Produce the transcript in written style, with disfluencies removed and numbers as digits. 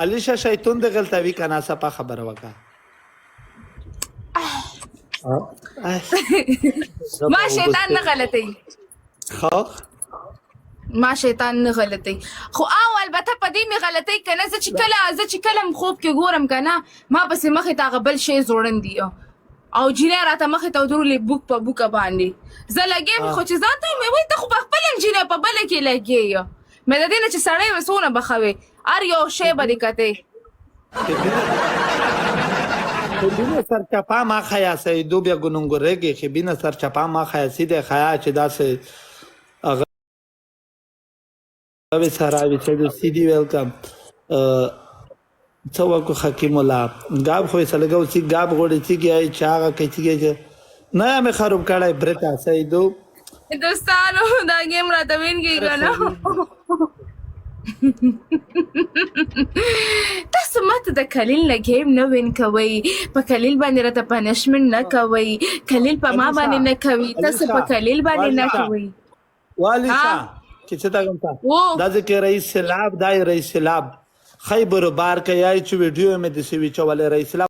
علیشه شیطون د غلطوي کنه صفه خبره وکړه ما شیطان نه غلطي خو ما شیطان نه غلطي خو او البته په دې می غلطي کنه زه چې کله خوب کې ګورم کنه ما پسې مخې ته غبل شی زوړن دی او جینې راته مخې ته ودرولې بوک په بوکه باندې زه لګیم خو چې ځان ته مې وایي ته خو په خپل جینې په بله کې لګې مې د دې نه چې سړی وسونه بخوي هر یو شی به دې کتې خبینه سر چپا ما خیا سیدو بیا ګنونګورېږي خبینه سر چپا ما خیا سیده خیا چې داسې هغه سراوي چې سیدی ویلکم څه وکړو حکیم الله ګاب خو یې سلګو چې ګاب غوړې چې گیای چې هغه کې چې نه مې خراب کړای برتا سیدو دوستانو دا گیم راته وینګي کنه تاسو ماته د کلیل نه گیم نه وین کوي په کلیل باندې راته پنشمنت نه کوي کلیل په ما باندې نه کوي تاسو په کلیل باندې نه کوي والیسا چې څه تا کوم دا ځکه رئیس سلاب دای رئیس سلاب خیبر بار کې یای چې ویډیو مې د سی وی چولې رئیس